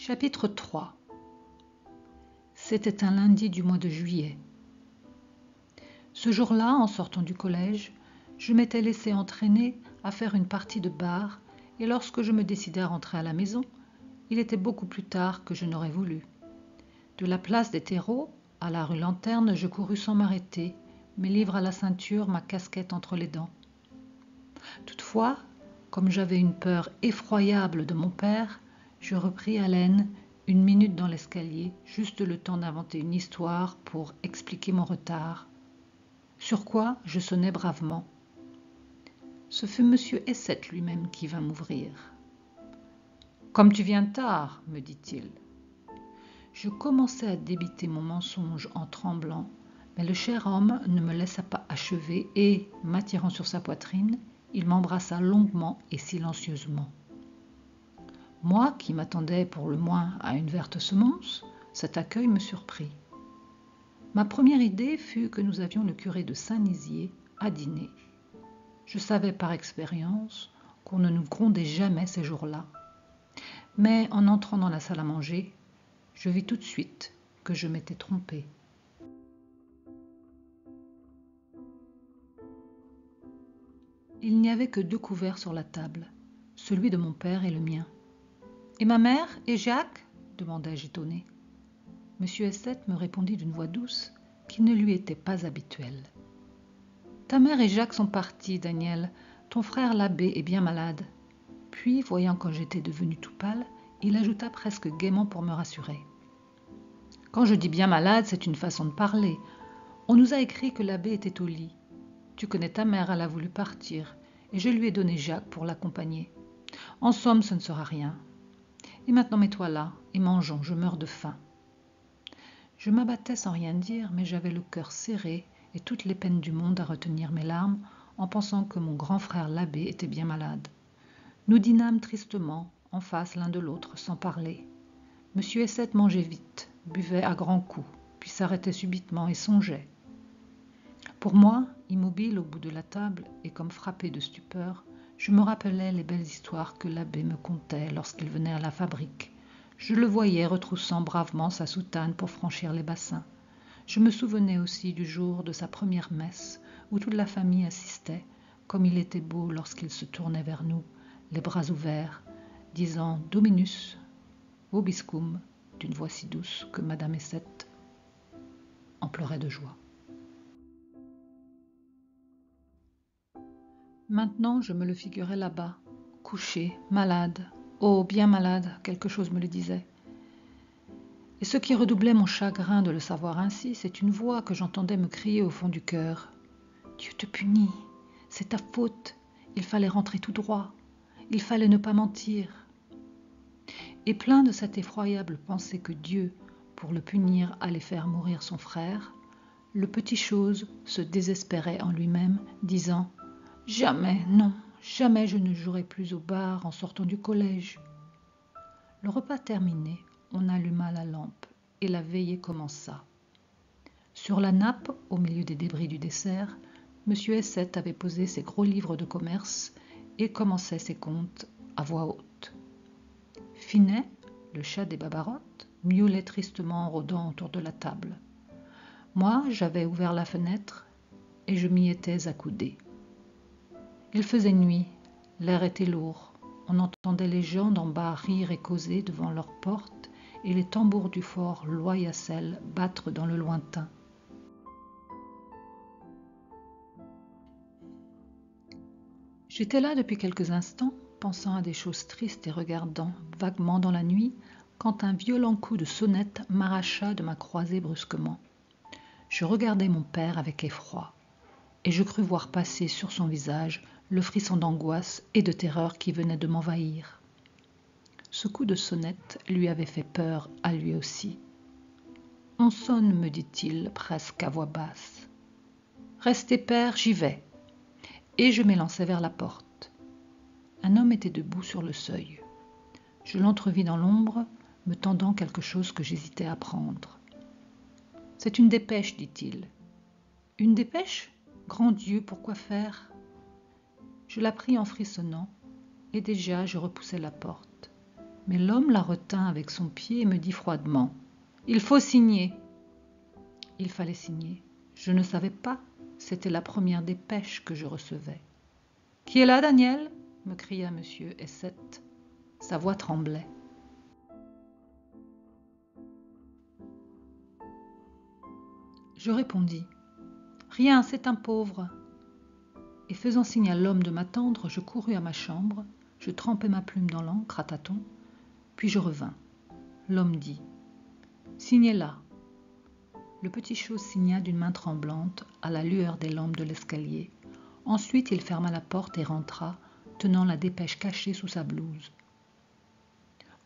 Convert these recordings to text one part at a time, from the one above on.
Chapitre 3. C'était un lundi du mois de juillet. Ce jour-là, en sortant du collège, je m'étais laissé entraîner à faire une partie de bar et lorsque je me décidai à rentrer à la maison, il était beaucoup plus tard que je n'aurais voulu. De la place des terreaux à la rue Lanterne, je courus sans m'arrêter, mes livres à la ceinture, ma casquette entre les dents. Toutefois, comme j'avais une peur effroyable de mon père, je repris haleine 1 minute dans l'escalier, juste le temps d'inventer une histoire pour expliquer mon retard. Sur quoi je sonnai bravement. Ce fut M. Essette lui-même qui vint m'ouvrir. « Comme tu viens tard, me dit-il. » Je commençai à débiter mon mensonge en tremblant, mais le cher homme ne me laissa pas achever et, m'attirant sur sa poitrine, il m'embrassa longuement et silencieusement. Moi, qui m'attendais pour le moins à une verte semence, cet accueil me surprit. Ma première idée fut que nous avions le curé de Saint-Nizier à dîner. Je savais par expérience qu'on ne nous grondait jamais ces jours-là. Mais en entrant dans la salle à manger, je vis tout de suite que je m'étais trompée. Il n'y avait que 2 couverts sur la table, celui de mon père et le mien. « Et ma mère et Jacques ?» demandai-je étonnée. M. Essette me répondit d'une voix douce qui ne lui était pas habituelle. « Ta mère et Jacques sont partis, Daniel. Ton frère l'abbé est bien malade. » Puis, voyant que j'étais devenue tout pâle, il ajouta presque gaiement pour me rassurer. « Quand je dis bien malade, c'est une façon de parler. On nous a écrit que l'abbé était au lit. Tu connais ta mère, elle a voulu partir, et je lui ai donné Jacques pour l'accompagner. En somme, ce ne sera rien. Et maintenant mets-toi là, et mangeons, je meurs de faim. » Je m'abattais sans rien dire, mais j'avais le cœur serré et toutes les peines du monde à retenir mes larmes en pensant que mon grand frère l'abbé était bien malade. Nous dînâmes tristement, en face l'un de l'autre, sans parler. M. Essette mangeait vite, buvait à grands coups, puis s'arrêtait subitement et songeait. Pour moi, immobile au bout de la table et comme frappé de stupeur, je me rappelais les belles histoires que l'abbé me contait lorsqu'il venait à la fabrique. Je le voyais retroussant bravement sa soutane pour franchir les bassins. Je me souvenais aussi du jour de sa première messe, où toute la famille assistait, comme il était beau lorsqu'il se tournait vers nous, les bras ouverts, disant « Dominus, vobiscum » d'une voix si douce que Madame Essette en pleurait de joie. Maintenant, je me le figurais là-bas, couché, malade, oh, bien malade, quelque chose me le disait. Et ce qui redoublait mon chagrin de le savoir ainsi, c'est une voix que j'entendais me crier au fond du cœur. « Dieu te punit, c'est ta faute, il fallait rentrer tout droit, il fallait ne pas mentir. » Et plein de cette effroyable pensée que Dieu, pour le punir, allait faire mourir son frère, le petit chose se désespérait en lui-même, disant « Jamais, non, jamais je ne jouerai plus au bar en sortant du collège. » Le repas terminé, on alluma la lampe et la veillée commença. Sur la nappe, au milieu des débris du dessert, M. Essette avait posé ses gros livres de commerce et commençait ses comptes à voix haute. Finet, le chat des Babarottes, miaulait tristement en rôdant autour de la table. Moi, j'avais ouvert la fenêtre et je m'y étais accoudée. Il faisait nuit, l'air était lourd, on entendait les gens d'en bas rire et causer devant leur porte et les tambours du fort Loyacel battre dans le lointain. J'étais là depuis quelques instants, pensant à des choses tristes et regardant vaguement dans la nuit, quand un violent coup de sonnette m'arracha de ma croisée brusquement. Je regardai mon père avec effroi, et je crus voir passer sur son visage le frisson d'angoisse et de terreur qui venait de m'envahir. Ce coup de sonnette lui avait fait peur à lui aussi. « On sonne, me dit-il presque à voix basse. « Restez, père, j'y vais. » Et je m'élançai vers la porte. Un homme était debout sur le seuil. Je l'entrevis dans l'ombre, me tendant quelque chose que j'hésitais à prendre. « C'est une dépêche, dit-il. »« Une dépêche ? Grand Dieu, pourquoi faire ?» Je la pris en frissonnant, et déjà je repoussai la porte. Mais l'homme la retint avec son pied et me dit froidement « Il faut signer !» Il fallait signer. Je ne savais pas. C'était la première dépêche que je recevais. « Qui est là, Daniel ?» me cria M. Essette. Sa voix tremblait. Je répondis « Rien, c'est un pauvre. » Et faisant signe à l'homme de m'attendre, je courus à ma chambre, je trempai ma plume dans l'encre à tâtons, puis je revins. L'homme dit « Signez là !» Le petit chose signa d'une main tremblante à la lueur des lampes de l'escalier. Ensuite, il ferma la porte et rentra, tenant la dépêche cachée sous sa blouse.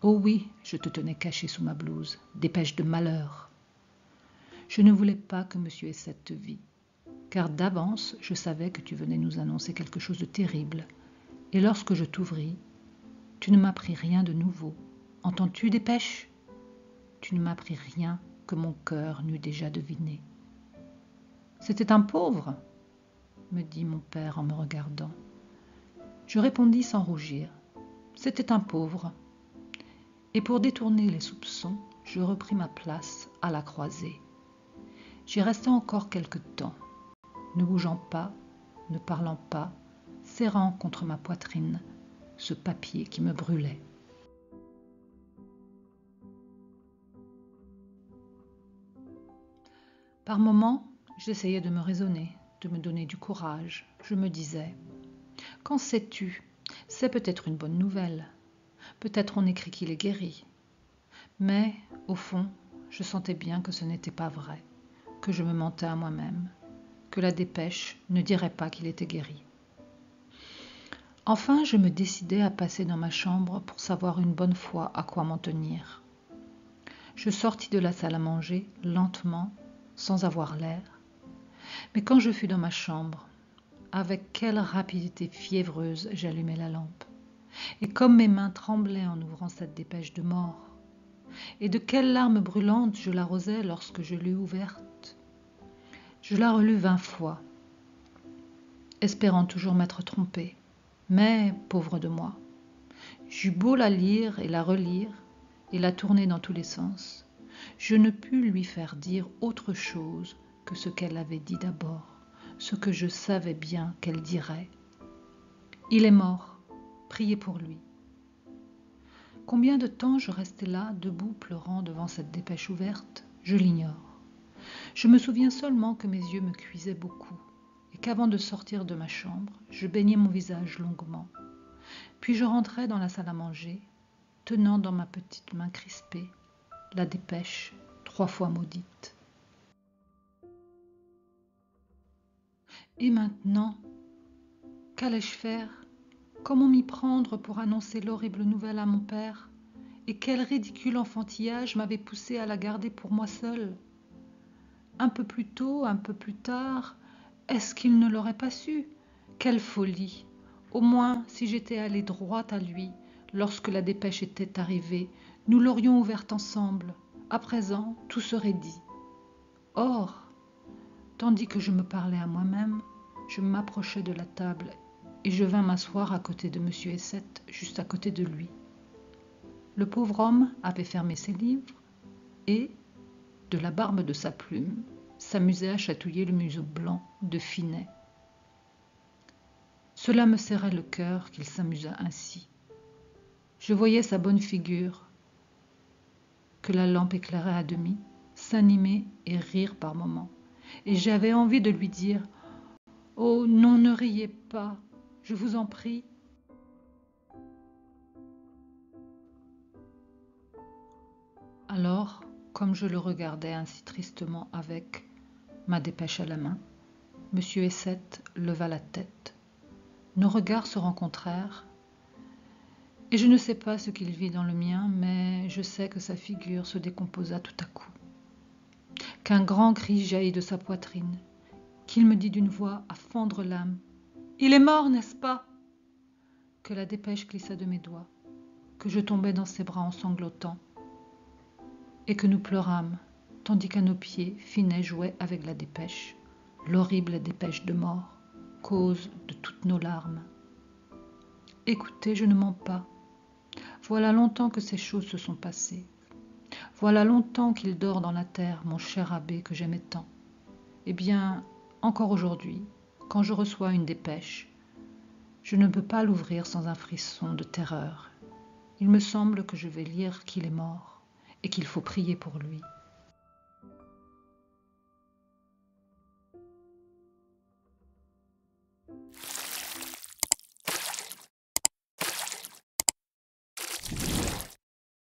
Oh oui, je te tenais caché sous ma blouse, dépêche de malheur. Je ne voulais pas que M. Essette te vît, car d'avance je savais que tu venais nous annoncer quelque chose de terrible, et lorsque je t'ouvris, tu ne m'appris rien de nouveau. Entends-tu, dépêche ? Tu ne m'appris rien que mon cœur n'eût déjà deviné. C'était un pauvre, me dit mon père en me regardant. Je répondis sans rougir. C'était un pauvre. Et pour détourner les soupçons, je repris ma place à la croisée. J'y restai encore quelque temps, ne bougeant pas, ne parlant pas, serrant contre ma poitrine ce papier qui me brûlait. Par moments, j'essayais de me raisonner, de me donner du courage. Je me disais « Qu'en sais-tu ? C'est peut-être une bonne nouvelle. Peut-être on écrit qu'il est guéri. » Mais, au fond, je sentais bien que ce n'était pas vrai, que je me mentais à moi-même, que la dépêche ne dirait pas qu'il était guéri. Enfin, je me décidai à passer dans ma chambre pour savoir une bonne fois à quoi m'en tenir. Je sortis de la salle à manger, lentement, sans avoir l'air. Mais quand je fus dans ma chambre, avec quelle rapidité fiévreuse j'allumai la lampe. Et comme mes mains tremblaient en ouvrant cette dépêche de mort. Et de quelles larmes brûlantes je l'arrosai lorsque je l'eus ouverte. Je la relus 20 fois, espérant toujours m'être trompée. Mais, pauvre de moi, j'eus beau la lire et la relire, et la tourner dans tous les sens, je ne pus lui faire dire autre chose que ce qu'elle avait dit d'abord, ce que je savais bien qu'elle dirait. Il est mort, priez pour lui. Combien de temps je restai là, debout, pleurant devant cette dépêche ouverte, je l'ignore. Je me souviens seulement que mes yeux me cuisaient beaucoup, et qu'avant de sortir de ma chambre, je baignais mon visage longuement. Puis je rentrai dans la salle à manger, tenant dans ma petite main crispée la dépêche 3 fois maudite. Et maintenant, qu'allais-je faire ? Comment m'y prendre pour annoncer l'horrible nouvelle à mon père ? Et quel ridicule enfantillage m'avait poussé à la garder pour moi seule ? Un peu plus tôt, un peu plus tard, est-ce qu'il ne l'aurait pas su ? Quelle folie ! Au moins, si j'étais allée droit à lui, lorsque la dépêche était arrivée, nous l'aurions ouverte ensemble. À présent, tout serait dit. Or, tandis que je me parlais à moi-même, je m'approchai de la table et je vins m'asseoir à côté de M. Essette, juste à côté de lui. Le pauvre homme avait fermé ses livres et, de la barbe de sa plume, s'amusait à chatouiller le museau blanc de Finet. Cela me serrait le cœur qu'il s'amusât ainsi. Je voyais sa bonne figure, que la lampe éclairait à demi, s'animer et rire par moments. Et j'avais envie de lui dire « Oh non, ne riez pas, je vous en prie. » Alors, comme je le regardais ainsi tristement avec ma dépêche à la main, M. Essette leva la tête. Nos regards se rencontrèrent, et je ne sais pas ce qu'il vit dans le mien, mais je sais que sa figure se décomposa tout à coup, qu'un grand cri jaillit de sa poitrine, qu'il me dit d'une voix à fendre l'âme « Il est mort, n'est-ce pas ?» que la dépêche glissa de mes doigts, que je tombai dans ses bras en sanglotant, et que nous pleurâmes, tandis qu'à nos pieds, Finet jouait avec la dépêche, l'horrible dépêche de mort, cause de toutes nos larmes. Écoutez, je ne mens pas. Voilà longtemps que ces choses se sont passées. Voilà longtemps qu'il dort dans la terre, mon cher abbé que j'aimais tant. Eh bien, encore aujourd'hui, quand je reçois une dépêche, je ne peux pas l'ouvrir sans un frisson de terreur. Il me semble que je vais lire qu'il est mort et qu'il faut prier pour lui.